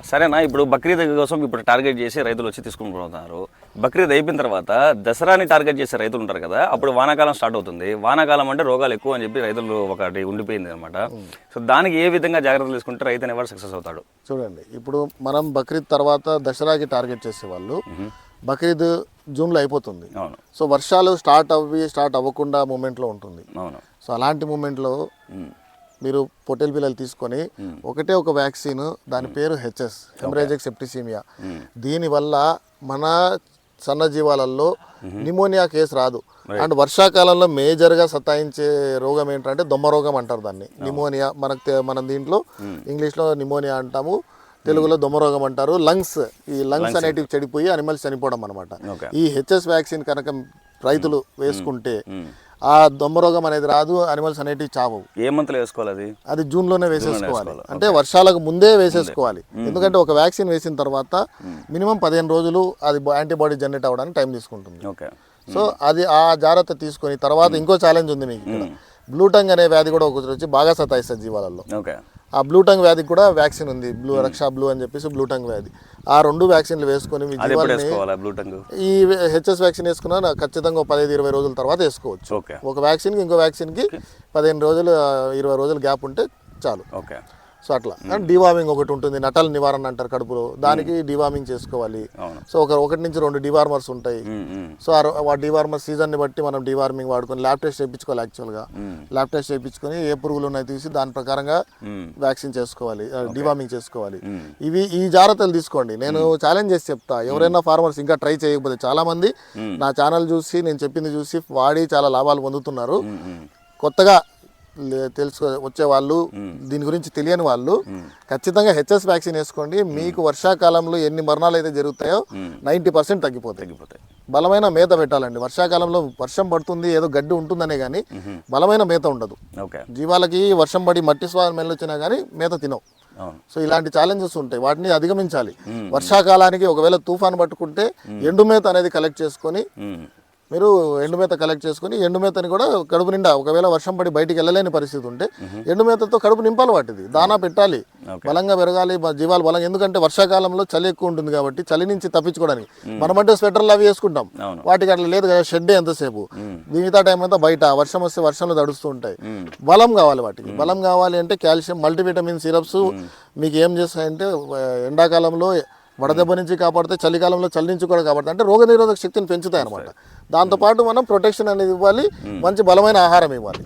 సరేనా, ఇప్పుడు బక్రీద్ కోసం ఇప్పుడు టార్గెట్ చేసి రైతులు వచ్చి తీసుకుని పోతున్నారు. బక్రీద్ అయిపోయిన తర్వాత దసరాని టార్గెట్ చేసే రైతులు ఉంటారు కదా, అప్పుడు వానాకాలం స్టార్ట్ అవుతుంది. వానాకాలం అంటే రోగాలు ఎక్కువ అని చెప్పి రైతులు ఒకటి ఉండిపోయింది అనమాట. సో దానికి ఏ విధంగా జాగ్రత్తలు తీసుకుంటే రైతు ఎవరు సక్సెస్ అవుతాడు? చూడండి, ఇప్పుడు మనం బక్రీద్ తర్వాత దసరాకి టార్గెట్ చేసేవాళ్ళు, బక్రీద్ జూన్లో అయిపోతుంది. అవును. సో వర్షాలు స్టార్ట్ అవ్వకుండా మూమెంట్లో ఉంటుంది. అవును. సో అలాంటి మూమెంట్లో మీరు పొట్టేలు పిల్లలు తీసుకొని ఒకటే ఒక వ్యాక్సిన్, దాని పేరు హెచ్ఎస్, హెమరేజిక్ సెప్టిసిమియా. దీనివల్ల మన సన్నజీవాలలో నిమోనియా కేసు రాదు. అండ్ వర్షాకాలంలో మేజర్గా సతాయించే రోగం ఏంటంటే దొమ్మ రోగం అంటారు దాన్ని, నిమోనియా. మన దీంట్లో ఇంగ్లీష్లో నిమోనియా అంటాము, తెలుగులో దొమ్మ రోగం అంటారు. ఈ లంగ్స్ అనేటివి చెడిపోయి అనిమల్స్ చనిపోవడం అనమాట. ఈ హెచ్ఎస్ వ్యాక్సిన్ కనుక రైతులు వేసుకుంటే ఆ దొమ్మ రోగం అనేది రాదు, అనిమల్స్ అనేటివి చావవు. ఏ మంత్లో వేసుకోవాలి? అది జూన్లోనే వేసేసుకోవాలి. అంటే వర్షాలకు ముందే వేసేసుకోవాలి. ఎందుకంటే ఒక వ్యాక్సిన్ వేసిన తర్వాత మినిమం 15 రోజులు అది యాంటీబాడీ జనరేట్ అవ్వడానికి టైం తీసుకుంటుంది. సో అది ఆ జాగ్రత్త తీసుకొని తర్వాత ఇంకో ఛాలెంజ్ ఉంది మీకు ఇక్కడ. బ్లూటంగ్ అనే వ్యాధి కూడా ఒకటి వచ్చి బాగా సతాయిస్తుంది జీవాలలో. ఆ బ్లూటంగ్ వ్యాధికి కూడా వ్యాక్సిన్ ఉంది, రక్షా బ్లూ అని చెప్పేసి బ్లూటంగ్ వ్యాధి. ఆ 2 వ్యాక్సిన్లు వేసుకొని మీ జీవాలని ఈ హెచ్ఎస్ వ్యాక్సిన్ వేసుకున్నా ఖచ్చితంగా 15-20 రోజుల తర్వాత వేసుకోవచ్చు. ఒక వ్యాక్సిన్కి ఇంకో వ్యాక్సిన్కి 15 రోజులు 20 రోజులు గ్యాప్ ఉంటే చాలు. సో అట్లా. అండ్ డివార్మింగ్ ఒకటి ఉంటుంది, నటల నివారణ అంటారు కడుపులో, దానికి డివార్మింగ్ చేసుకోవాలి. సో 1 నుంచి 2 డివార్మర్స్ ఉంటాయి. సో ఆ డివార్మర్ సీజన్ని బట్టి మనం డివార్మింగ్ వాడుకొని ల్యాబ్ టెస్ట్ చేయించుకోవాలి. యాక్చువల్గా ల్యాబ్ టెస్ట్ చేయించుకొని ఏ పురుగులు ఉన్నాయి తీసి దాని ప్రకారంగా వ్యాక్సిన్ చేసుకోవాలి, డివార్మింగ్ చేసుకోవాలి. ఈ జాగ్రత్తలు తీసుకోండి. నేను ఛాలెంజ్ చేసి చెప్తా, ఎవరైనా ఫార్మర్స్ ఇంకా ట్రై చేయకపోతే, చాలా మంది నా ఛానల్ చూసి నేను చెప్పింది చూసి వాడి చాలా లాభాలు పొందుతున్నారు. కొత్తగా వచ్చే వాళ్ళు, దీని గురించి తెలియని వాళ్ళు ఖచ్చితంగా హెచ్ఎస్ వ్యాక్సిన్ వేసుకోండి. మీకు వర్షాకాలంలో ఎన్ని మరణాలు అయితే జరుగుతాయో 90% తగ్గిపోతాయి. బలమైన మేత పెట్టాలండి. వర్షాకాలంలో వర్షం పడుతుంది, ఏదో గడ్డి ఉంటుందనే కానీ బలమైన మేత ఉండదు. జీవాలకి వర్షం పడి మట్టి స్మెల్ వచ్చినా కానీ మేత తినవు. సో ఇలాంటి ఛాలెంజెస్ ఉంటాయి, వాటిని అధిగమించాలి. వర్షాకాలానికి ఒకవేళ తుఫాను పట్టుకుంటే ఎండుమేత అనేది కలెక్ట్ చేసుకొని మీరు ఎండుమేత కలెక్ట్ చేసుకుని ఎండుమేతని కూడా కడుపు నిండా, ఒకవేళ వర్షం పడి బయటికి వెళ్ళలేని పరిస్థితి ఉంటే ఎండుమేతతో కడుపు నింపాలి. వాటిది దానా పెట్టాలి, బలంగా పెరగాలి జీవాలు బలంగా. ఎందుకంటే వర్షాకాలంలో చలి ఎక్కువ ఉంటుంది కాబట్టి చలి నుంచి తప్పించుకోవడానికి మనమంటే స్వెటర్లు అవి వేసుకుంటాం, వాటికి అట్లా లేదు కదా, షెడ్ ఎంతసేపు. మిగతా టైం అంతా బయట, వర్షం వస్తే వర్షంలో తడుస్తూ ఉంటాయి. బలం కావాలి వాటికి. బలం కావాలి అంటే కాల్షియం, మల్టీవిటమిన్ సిరప్స్ మీకు ఏం చేస్తాయంటే ఎండాకాలంలో వడదెబ్బ నుంచి కాపాడితే, చలికాలంలో చలి నుంచి కూడా కాపాడుతాయి. అంటే రోగనిరోధక శక్తిని పెంచుతాయి అనమాట. దాంతోపాటు మనం ప్రొటెక్షన్ అనేది ఇవ్వాలి, మంచి బలమైన ఆహారం ఇవ్వాలి.